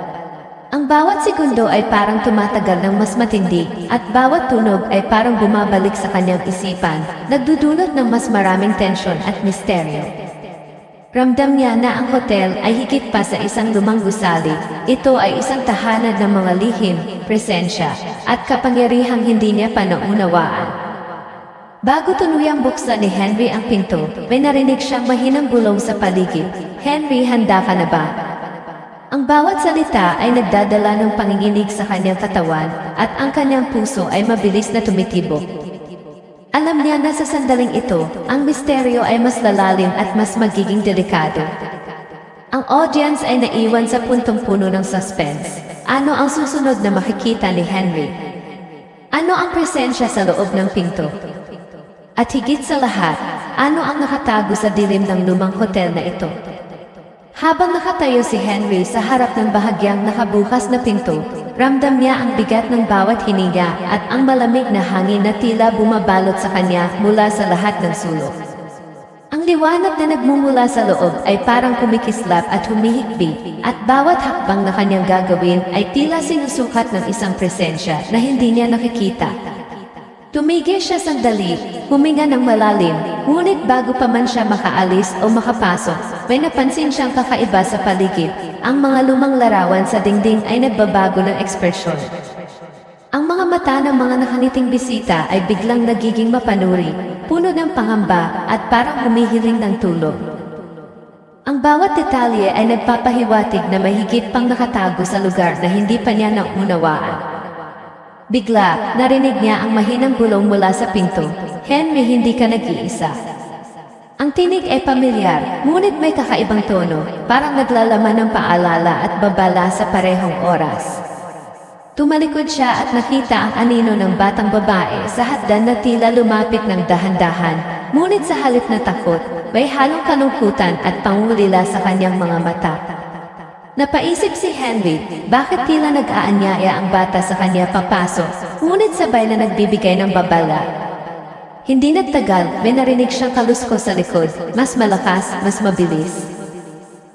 Ang bawat segundo ay parang tumatagal ng mas matindi, at bawat tunog ay parang bumabalik sa kanyang isipan, nagdudulot ng mas maraming tensyon at misteryo. Ramdam niya na ang hotel ay higit pa sa isang lumang gusali. Ito ay isang tahanan ng mga lihim, presensya, at kapangyarihang hindi niya pa naunawaan. Bago tuluyang buksan ni Henry ang pinto, may narinig siyang mahinang bulong sa paligid. Henry, handa ka na ba? Ang bawat salita ay nagdadala ng panginginig sa kanyang katawan, at ang kanyang puso ay mabilis na tumitibok. Alam niya na sa sandaling ito, ang misteryo ay mas lalalim at mas magiging delikado. Ang audience ay naiwan sa puntong-puno ng suspense. Ano ang susunod na makikita ni Henry? Ano ang presensya sa loob ng pinto? At higit sa lahat, ano ang nakatago sa dilim ng lumang hotel na ito? Habang nakatayo si Henry sa harap ng bahagyang nakabukas na pinto, ramdam niya ang bigat ng bawat hininga at ang malamig na hangin na tila bumabalot sa kanya mula sa lahat ng sulok. Ang liwanag na nagmumula sa loob ay parang kumikislap at humihikbi, at bawat hakbang na kanyang gagawin ay tila sinusukat ng isang presensya na hindi niya nakikita. Tumigil siya sandali, huminga ng malalim, ngunit bago pa man siya makaalis o makapasok, may napansin siyang kakaiba sa paligid. Ang mga lumang larawan sa dingding ay nagbabago ng ekspresyon. Ang mga mata ng mga nakaniting bisita ay biglang nagiging mapanuri, puno ng pangamba at parang humihiling ng tulog. Ang bawat detalye ay nagpapahiwatig na may higit pang nakatago sa lugar na hindi pa niya naunawaan. Bigla, narinig niya ang mahinang bulong mula sa pinto. Henry, hindi ka nag-iisa. Ang tinig ay pamilyar, ngunit may kakaibang tono, parang naglalaman ng paalala at babala sa parehong oras. Tumalikod siya at nakita ang anino ng batang babae sa hagdan na tila lumapit ng dahan-dahan, ngunit sa halip na takot, may halong kalungkutan at pangulila sa kanyang mga mata. Napaisip si Henry, bakit tila nag-aanyaya ang bata sa kanya papasok, ngunit sabay na nagbibigay ng babala. Hindi nagtagal, may narinig siyang kalusko sa likod, mas malakas, mas mabilis.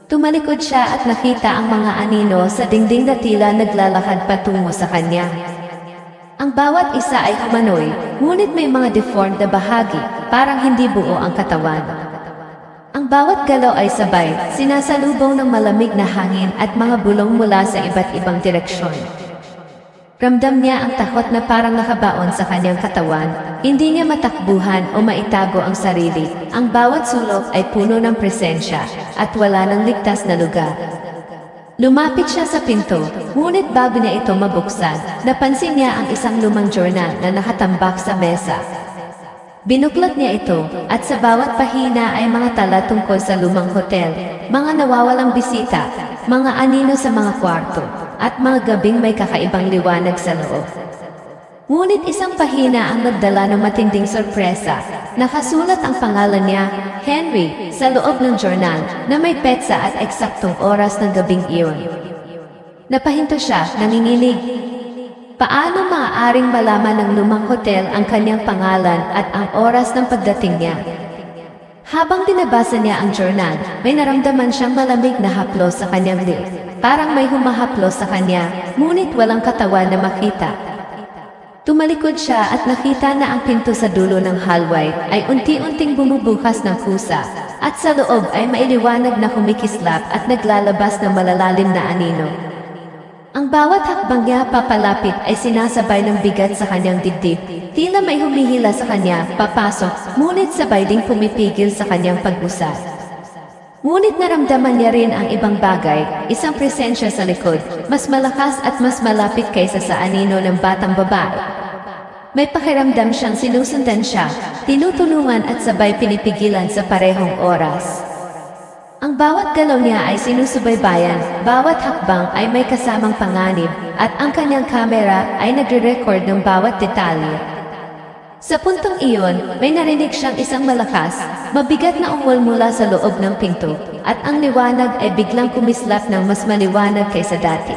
Tumalikod siya at nakita ang mga anino sa dingding na tila naglalakad patungo sa kanya. Ang bawat isa ay humanoy, ngunit may mga deformed na bahagi, parang hindi buo ang katawan. Ang bawat galaw ay sabay, sinasalubong ng malamig na hangin at mga bulong mula sa iba't ibang direksyon. Ramdam niya ang takot na parang nakabaon sa kanyang katawan, hindi niya matakbuhan o maitago ang sarili. Ang bawat sulok ay puno ng presensya at wala ng ligtas na lugar. Lumapit siya sa pinto, ngunit bago niya ito mabuksan, napansin niya ang isang lumang journal na nakatambak sa mesa. Binuklat niya ito, at sa bawat pahina ay mga tala tungkol sa lumang hotel, mga nawawalang bisita, mga anino sa mga kwarto, at mga gabing may kakaibang liwanag sa loob. Ngunit isang pahina ang nagdala ng matinding sorpresa. Nakasulat ang pangalan niya, Henry, sa loob ng journal na may petsa at eksaktong oras ng gabing iyon. Napahinto siya, nanginginig. Paano maaaring malaman ng lumang hotel ang kanyang pangalan at ang oras ng pagdating niya? Habang binabasa niya ang journal, may naramdaman siyang malamig na haplos sa kanyang liig. Parang may humahaplos sa kanya, ngunit walang katawan na makita. Tumalikod siya at nakita na ang pinto sa dulo ng hallway ay unti-unting bumubukas ng kusa, at sa loob ay mailiwanag na kumikislap at naglalabas ng malalalim na anino. Ang bawat hakbang niya papalapit ay sinasabay ng bigat sa kanyang dibdib. Tila may humihila sa kanya, papasok, ngunit sabay ding pumipigil sa kanyang pag-usad. Ngunit naramdaman niya rin ang ibang bagay, isang presensya sa likod, mas malakas at mas malapit kaysa sa anino ng batang babae. May pakiramdam siyang sinusundan siya, tinutulungan at sabay pinipigilan sa parehong oras. Ang bawat galaw niya ay sinusubaybayan, bawat hakbang ay may kasamang panganib, at ang kanyang kamera ay nagre-record ng bawat detalye. Sa puntong iyon, may narinig siyang isang malakas, mabigat na ungol mula sa loob ng pinto, at ang liwanag ay biglang kumislap ng mas maliwanag kaysa dati.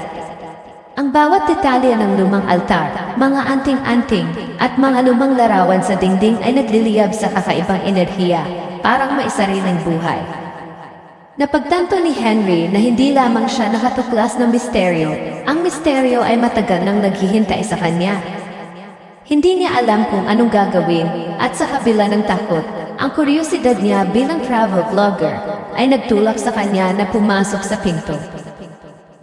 Ang bawat detalye ng lumang altar, mga anting-anting, at mga lumang larawan sa dingding ay nagliliyab sa kakaibang enerhiya, parang may sariling buhay. Napagtanto ni Henry na hindi lamang siya nakatuklas ng misteryo, ang misteryo ay matagal nang naghihintay sa kanya. Hindi niya alam kung anong gagawin, at sa kabila ng takot, ang kuryosidad niya bilang travel vlogger ay nagtulak sa kanya na pumasok sa pinto.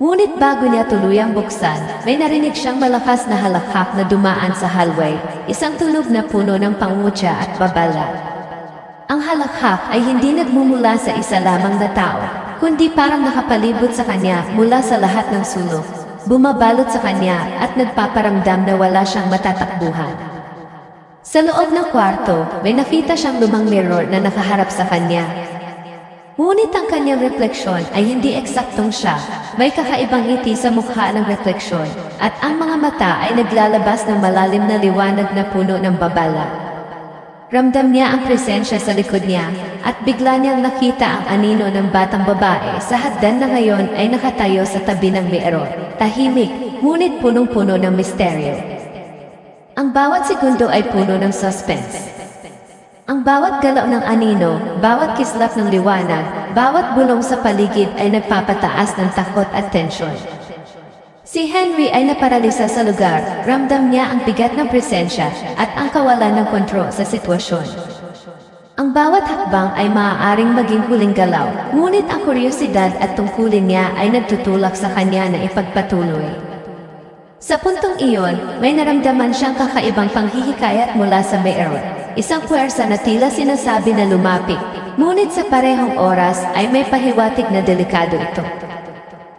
Ngunit bago niya tuluyang buksan, may narinig siyang malakas na halakhak na dumaan sa hallway, isang tunog na puno ng pangutya at babala. Ang halakhak ay hindi nagmumula sa isa lamang na tao, kundi parang nakapalibot sa kanya mula sa lahat ng sulok, bumabalot sa kanya at nagpaparamdam na wala siyang matatakbuhan. Sa loob ng kwarto, may nakita siyang lumang mirror na nakaharap sa kanya. Ngunit ang kanyang refleksyon ay hindi eksaktong siya, may kakaibang ngiti sa mukha ng refleksyon, at ang mga mata ay naglalabas ng malalim na liwanag na puno ng babala. Ramdam niya ang presensya sa likod niya, at bigla niyang nakita ang anino ng batang babae sa hagdan na ngayon ay nakatayo sa tabi ng mirror, tahimik, ngunit punong-puno ng misteryo. Ang bawat segundo ay puno ng suspense. Ang bawat galaw ng anino, bawat kislap ng liwanag, bawat bulong sa paligid ay nagpapataas ng takot at tensyon. Si Henry ay naparalisa sa lugar, ramdam niya ang bigat ng presensya at ang kawalan ng kontrol sa sitwasyon. Ang bawat hakbang ay maaaring maging huling galaw, ngunit ang kuryosidad at tungkulin niya ay nagtutulak sa kanya na ipagpatuloy. Sa puntong iyon, may naramdaman siyang kakaibang panghihikayat mula sa mirror, isang puwersa na tila sinasabi na lumapit, ngunit sa parehong oras ay may pahiwatig na delikado ito.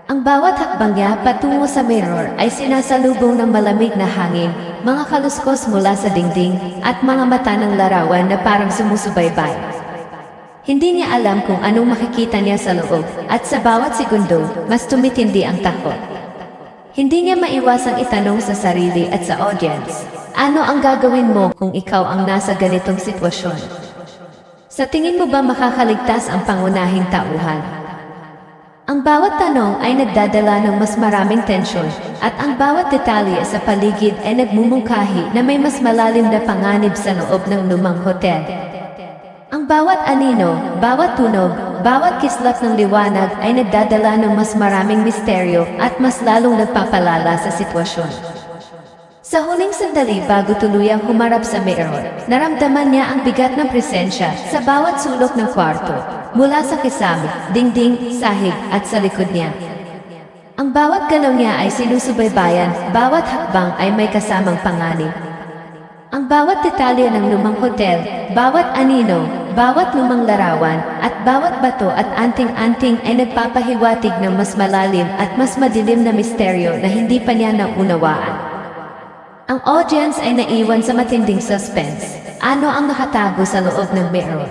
Ang bawat hakbang niya patungo sa mirror ay sinasalubong ng malamig na hangin, mga kaluskos mula sa dingding, at mga mata ng larawan na parang sumusubaybay. Hindi niya alam kung anong makikita niya sa loob, at sa bawat segundo, mas tumitindi ang takot. Hindi niya maiwasang itanong sa sarili at sa audience, ano ang gagawin mo kung ikaw ang nasa ganitong sitwasyon? Sa tingin mo ba makakaligtas ang pangunahing tauhan? Ang bawat tanong ay nagdadala ng mas maraming tensyon, at ang bawat detalye sa paligid ay nagmumungkahi na may mas malalim na panganib sa loob ng lumang hotel. Ang bawat anino, bawat tunog, bawat kislap ng liwanag ay nagdadala ng mas maraming misteryo at mas lalong nagpapalala sa sitwasyon. Sa huling sandali bago tuluyang humarap sa mirror, naramdaman niya ang bigat ng presensya sa bawat sulok ng kwarto, mula sa kisame, dingding, sahig at sa likod niya. Ang bawat galaw niya ay sinusubaybayan, bawat hakbang ay may kasamang panganib. Ang bawat detalye ng lumang hotel, bawat anino, bawat lumang larawan, at bawat bato at anting-anting ay nagpapahiwatig ng mas malalim at mas madilim na misteryo na hindi pa niya naunawaan. Ang audience ay naiwan sa matinding suspense. Ano ang nakatago sa loob ng mirror?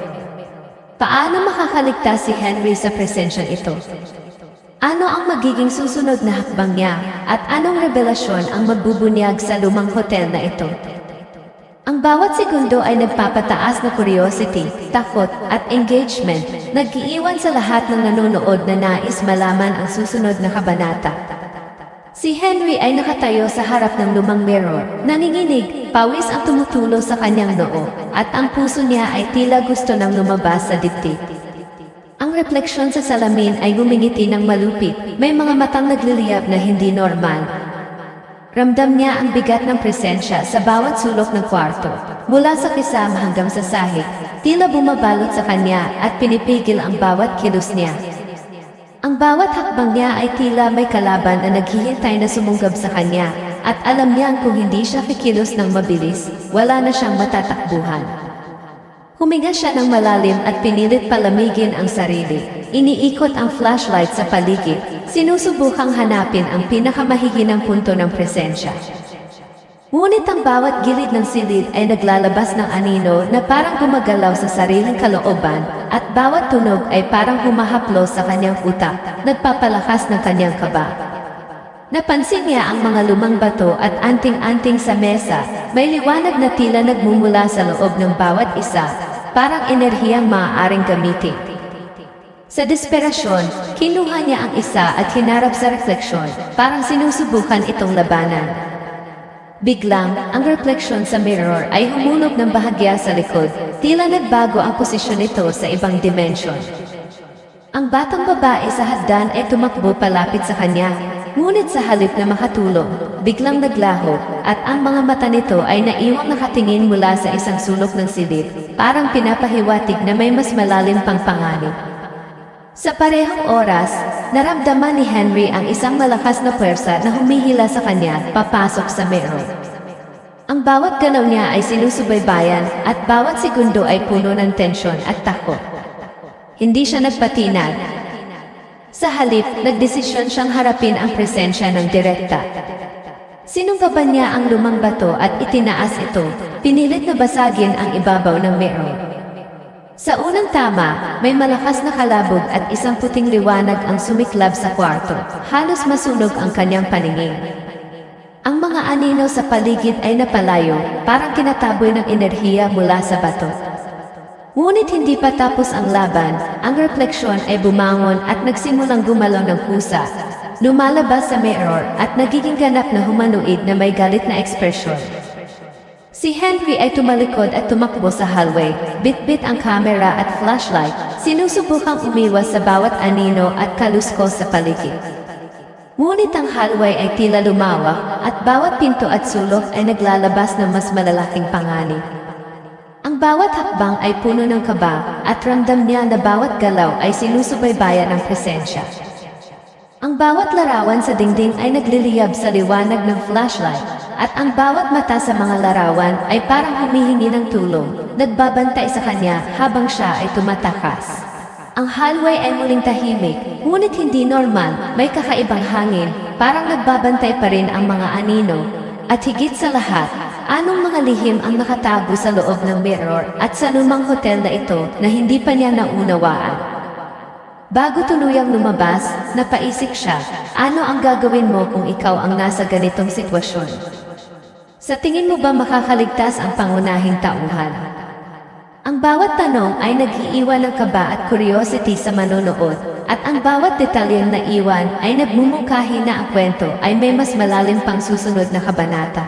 Paano makakaligtas si Henry sa presensyang ito? Ano ang magiging susunod na hakbang niya at anong revelasyon ang magbubunyag sa lumang hotel na ito? Ang bawat segundo ay nagpapataas na curiosity, takot at engagement, nag-iiwan sa lahat ng nanonood na nais malaman ang susunod na kabanata. Si Henry ay nakatayo sa harap ng lumang mirror, nanginginig, pawis ang tumutulo sa kanyang noo, at ang puso niya ay tila gusto nang lumabas sa dibdib. Ang refleksyon sa salamin ay gumingiti ng malupit, may mga matang nagliliyab na hindi normal. Ramdam niya ang bigat ng presensya sa bawat sulok ng kwarto, mula sa kisam hanggang sa sahig, tila bumabalot sa kanya at pinipigil ang bawat kilos niya. Ang bawat hakbang niya ay tila may kalaban na naghihintay na sumunggab sa kanya, at alam niyang kung hindi siya kikilos ng mabilis, wala na siyang matatakbuhan. Huminga siya ng malalim at pinilit palamigin ang sarili. Iniikot ang flashlight sa paligid, sinusubukang hanapin ang pinakamahihinang punto ng presensya. Ngunit ang bawat gilid ng silid ay naglalabas ng anino na parang gumagalaw sa sariling kalooban, at bawat tunog ay parang humahaplos sa kanyang utak, nagpapalakas ng kanyang kaba. Napansin niya ang mga lumang bato at anting-anting sa mesa, may liwanag na tila nagmumula sa loob ng bawat isa, parang enerhiyang maaaring gamitin. Sa desperasyon, kinuha niya ang isa at hinarap sa refleksyon, parang sinusubukan itong labanan. Biglang, ang refleksyon sa mirror ay humulog ng bahagya sa likod, tila nagbago ang posisyon nito sa ibang dimensyon. Ang batang babae sa hagdan ay tumakbo palapit sa kanya, ngunit sa halip na makatulong, biglang naglaho, at ang mga mata nito ay naiwang nakatingin mula sa isang sulok ng silid, parang pinapahiwatig na may mas malalim pang panganib. Sa parehong oras, naramdaman ni Henry ang isang malakas na puwersa na humihila sa kanya papasok sa mirror. Ang bawat galaw niya ay sinusubaybayan at bawat segundo ay puno ng tensyon at takot. Hindi siya nagpatinag. Sa halip, nagdesisyon siyang harapin ang presensya ng direkta. Sinunggaban niya ang lumang bato at itinaas ito, pinilit na basagin ang ibabaw ng mirror. Sa unang tama, may malakas na kalabog at isang puting liwanag ang sumiklab sa kwarto. Halos masunog ang kanyang paningin. Ang mga anino sa paligid ay napalayo, parang kinataboy ng enerhiya mula sa bato. Ngunit hindi pa tapos ang laban, ang refleksyon ay bumangon at nagsimulang gumalaw ng kusa. Lumalabas sa mirror at nagiging ganap na humanoid na may galit na ekspresyon. Si Henry ay tumalikod at tumakbo sa hallway, bitbit ang kamera at flashlight, sinusubukang umiwas sa bawat anino at kaluskos sa paligid. Ngunit ang hallway ay tila lumawak, at bawat pinto at sulok ay naglalabas ng mas malalaking panganib. Ang bawat hakbang ay puno ng kaba, at ramdam niya na bawat galaw ay sinusubaybayan ng presensya. Ang bawat larawan sa dingding ay nagliliyab sa liwanag ng flashlight, at ang bawat mata sa mga larawan ay parang humihingi ng tulong, nagbabantay sa kanya habang siya ay tumatakas. Ang hallway ay muling tahimik, ngunit hindi normal, may kakaibang hangin, parang nagbabantay pa rin ang mga anino, at higit sa lahat, anong mga lihim ang nakatago sa loob ng mirror at sa lumang hotel na ito na hindi pa niya naunawaan. Bago tuluyang lumabas, napaisip siya, ano ang gagawin mo kung ikaw ang nasa ganitong sitwasyon? Sa tingin mo ba makakaligtas ang pangunahing tauhan? Ang bawat tanong ay nag-iiwan ng kaba at curiosity sa manonood, at ang bawat detalyeng naiwan ay nagmumungkahi na ang kwento ay may mas malalim pang susunod na kabanata.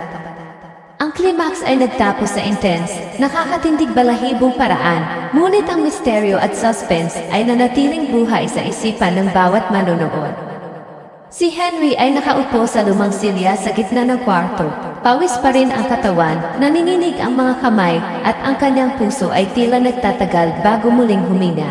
Ang climax ay nagtapos sa intense, nakakatindig balahibong paraan, ngunit ang misteryo at suspense ay nanatiling buhay sa isipan ng bawat manonood. Si Henry ay nakaupo sa lumang silya sa gitna ng kwarto, pawis pa rin ang katawan, nanginginig ang mga kamay, at ang kanyang puso ay tila nagtatagal bago muling huminga.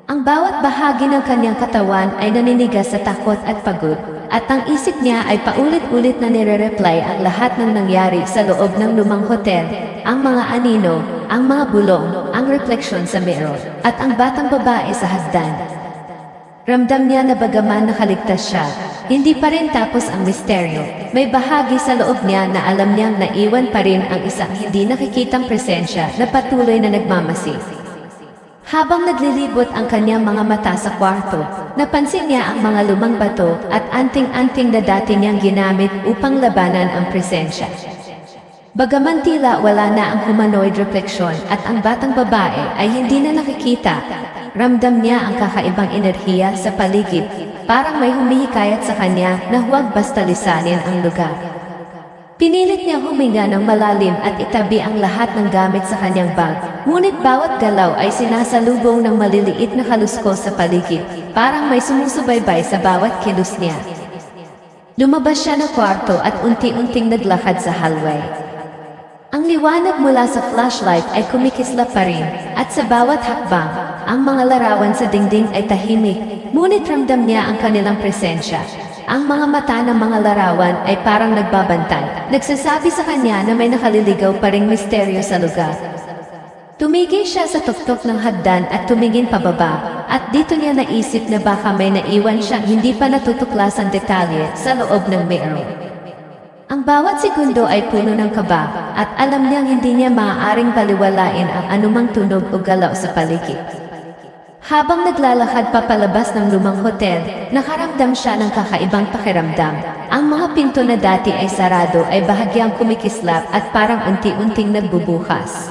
Ang bawat bahagi ng kanyang katawan ay naninigas sa takot at pagod, at ang isip niya ay paulit-ulit na nire-reply ang lahat ng nangyari sa loob ng lumang hotel, ang mga anino, ang mga bulong, ang refleksyon sa mirror, at ang batang babae sa hagdan. Ramdam niya na bagaman nakaligtas siya, hindi pa rin tapos ang misteryo. May bahagi sa loob niya na alam niyang naiwan pa rin ang isang hindi nakikitang presensya na patuloy na nagmamasid. Habang naglilibot ang kanyang mga mata sa kwarto, napansin niya ang mga lumang bato at anting-anting na dati niyang ginamit upang labanan ang presensya. Bagaman tila wala na ang humanoid refleksyon at ang batang babae ay hindi na nakikita, ramdam niya ang kakaibang enerhiya sa paligid, parang may humihikayat sa kanya na huwag basta lisanin ang lugar. Pinilit niyang huminga ng malalim at itabi ang lahat ng gamit sa kanyang bag, ngunit bawat galaw ay sinasalubong ng maliliit na kaluskos sa paligid, parang may sumusubaybay sa bawat kilos niya. Lumabas siya ng kwarto at unti-unting naglakad sa hallway. Ang liwanag mula sa flashlight ay kumikislap pa rin, at sa bawat hakbang, ang mga larawan sa dingding ay tahimik, ngunit ramdam niya ang kanilang presensya. Ang mga mata ng mga larawan ay parang nagbabantay, nagsasabi sa kanya na may nakaliligaw pa ring misteryo sa lugar. Tumigil siya sa tuktok ng hagdan at tumingin pababa, at dito niya naisip na baka may naiwan siyang hindi pa natutuklasang detalye sa loob ng mirror. Ang bawat segundo ay puno ng kaba, at alam niyang hindi niya maaaring baliwalain ang anumang tunog o galaw sa paligid. Habang naglalakad papalabas ng lumang hotel, nakaramdam siya ng kakaibang pakiramdam. Ang mga pinto na dati ay sarado ay bahagyang kumikislap at parang unti-unting nagbubukas.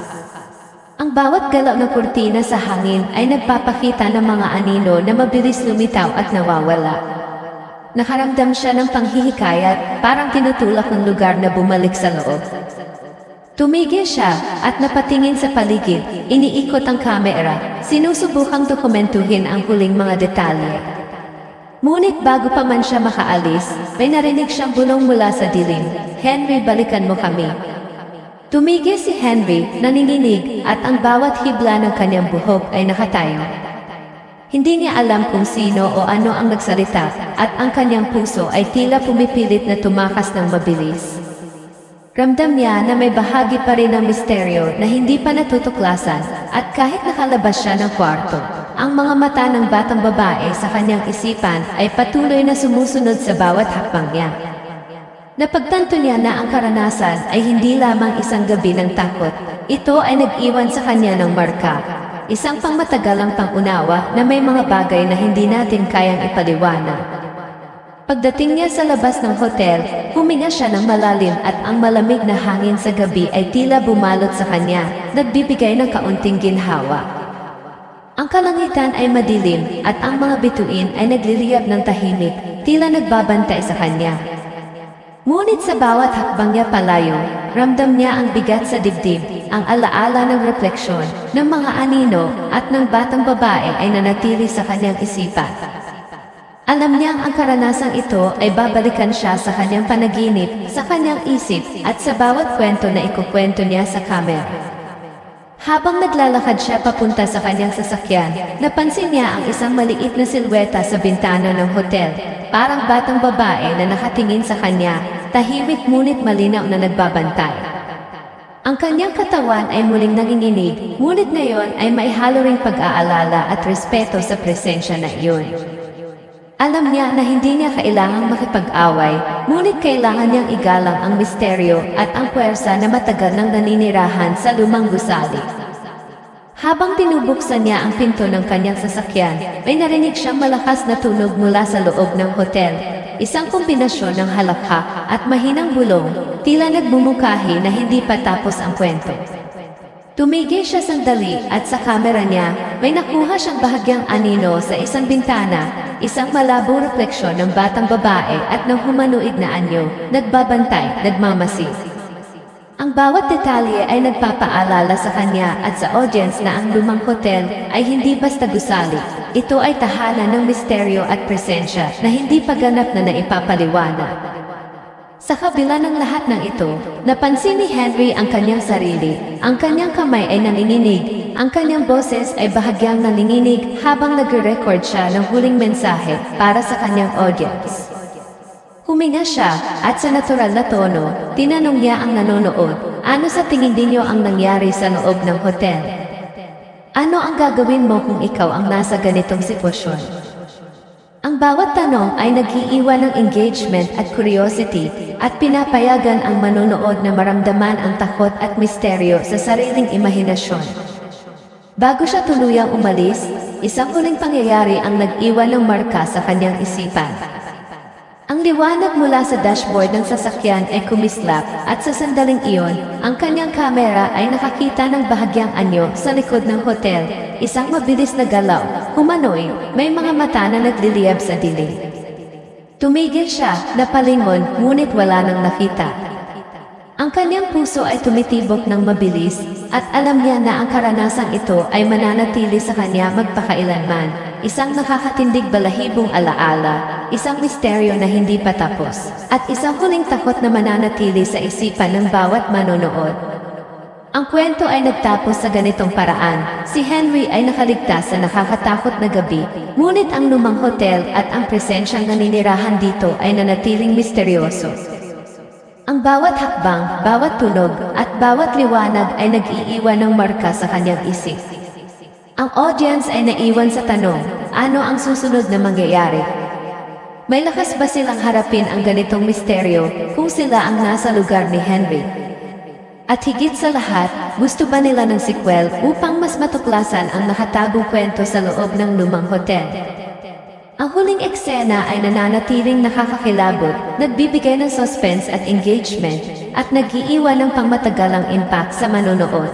Ang bawat galaw ng kurtina sa hangin ay nagpapakita ng mga anino na mabilis lumitaw at nawawala. Nakaramdam siya ng panghihikayat, parang tinutulak ng lugar na bumalik sa loob. Tumigil siya at napatingin sa paligid, iniikot ang kamera, sinusubukang dokumentuhin ang huling mga detalye. Ngunit bago pa man siya makaalis, may narinig siyang bulong mula sa dilim, "Henry, balikan mo kami." Tumigil si Henry, nanginginig, at ang bawat hibla ng kanyang buhok ay nakatayo. Hindi niya alam kung sino o ano ang nagsalita, at ang kanyang puso ay tila pumipilit na tumakas ng mabilis. Ramdam niya na may bahagi pa rin ng misteryo na hindi pa natutuklasan, at kahit nakalabas siya ng kwarto, ang mga mata ng batang babae sa kanyang isipan ay patuloy na sumusunod sa bawat hakbang niya. Napagtanto niya na ang karanasan ay hindi lamang isang gabi ng takot, ito ay nag-iwan sa kanya ng marka, isang pangmatagalang pangunawa na may mga bagay na hindi natin kayang ipaliwanag. Pagdating niya sa labas ng hotel, huminga siya ng malalim at ang malamig na hangin sa gabi ay tila bumalot sa kanya, nagbibigay ng kaunting ginhawa. Ang kalangitan ay madilim at ang mga bituin ay nagliliyab ng tahimik, tila nagbabantay sa kanya. Ngunit sa bawat hakbang niya palayo, ramdam niya ang bigat sa dibdib, ang alaala ng refleksyon, ng mga anino at ng batang babae ay nanatili sa kanyang isipan. Alam niyang ang karanasang ito ay babalikan siya sa kanyang panaginip, sa kanyang isip, at sa bawat kwento na ikukwento niya sa kamera. Habang naglalakad siya papunta sa kanyang sasakyan, napansin niya ang isang maliit na silweta sa bintana ng hotel, parang batang babae na nakatingin sa kanya, tahimik ngunit malinaw na nagbabantay. Ang kanyang katawan ay muling nanginginig, ngunit ngayon ay maihalo ring pag-aalala at respeto sa presensya na iyon. Alam niya na hindi niya kailangang makipag-away, ngunit kailangan niyang igalang ang misteryo at ang puwersa na matagal nang naninirahan sa lumang gusali. Habang binubuksan niya ang pinto ng kanyang sasakyan, may narinig siyang malakas na tunog mula sa loob ng hotel. Isang kombinasyon ng halakhak at mahinang bulong, tila nagbumukahi na hindi pa tapos ang kwento. Tumigil siya sandali at sa kamera niya, may nakuha siyang bahagyang anino sa isang bintana, isang malabong refleksyon ng batang babae at ng humanoid na anyo, nagbabantay, nagmamasid. Ang bawat detalye ay nagpapaalala sa kanya at sa audience na ang lumang hotel ay hindi basta gusali. Ito ay tahanan ng misteryo at presensya na hindi pa ganap na naipapaliwanag. Sa kabila ng lahat ng ito, napansin ni Henry ang kanyang sarili. Ang kanyang kamay ay nanginginig, ang kanyang boses ay bahagyang nanginginig habang nagre-record siya ng huling mensahe para sa kanyang audience. Huminga siya at sa natural na tono, tinanong niya ang nanonood, "Ano sa tingin ninyo ang nangyari sa loob ng hotel? Ano ang gagawin mo kung ikaw ang nasa ganitong sitwasyon?" Ang bawat tanong ay nag-iiwan ng engagement at curiosity at pinapayagan ang manonood na maramdaman ang takot at misteryo sa sariling imahinasyon. Bago siya tuluyang umalis, isang huling pangyayari ang nag-iwan ng marka sa kanyang isipan. Ang liwanag mula sa dashboard ng sasakyan ay kumislap at sa sandaling iyon, ang kanyang kamera ay nakakita ng bahagyang anyo sa likod ng hotel. Isang mabilis na galaw, humanoid, may mga mata na nagliliyab sa dilim. Tumigil siya, napalingon, ngunit wala nang nakita. Ang kanyang puso ay tumitibok ng mabilis, at alam niya na ang karanasang ito ay mananatili sa kanya magpakailanman. Isang nakakatindig balahibong alaala, isang misteryo na hindi pa tapos, at isang huling takot na mananatili sa isipan ng bawat manonood. Ang kwento ay nagtapos sa ganitong paraan. Si Henry ay nakaligtas sa nakakatakot na gabi, ngunit ang lumang hotel at ang presensyang naninirahan dito ay nanatiling misteryoso. Ang bawat hakbang, bawat tunog, at bawat liwanag ay nag-iiwan ng marka sa kanyang isip. Ang audience ay naiwan sa tanong, ano ang susunod na mangyayari? May lakas ba silang harapin ang ganitong misteryo kung sila ang nasa lugar ni Henry? At higit sa lahat, gusto ba nila ng sequel upang mas matuklasan ang nakatagong kwento sa loob ng lumang hotel? Ang huling eksena ay nananatiling nakakakilabot, nagbibigay ng suspense at engagement, at nag-iiwan ng pangmatagalang impact sa manonood.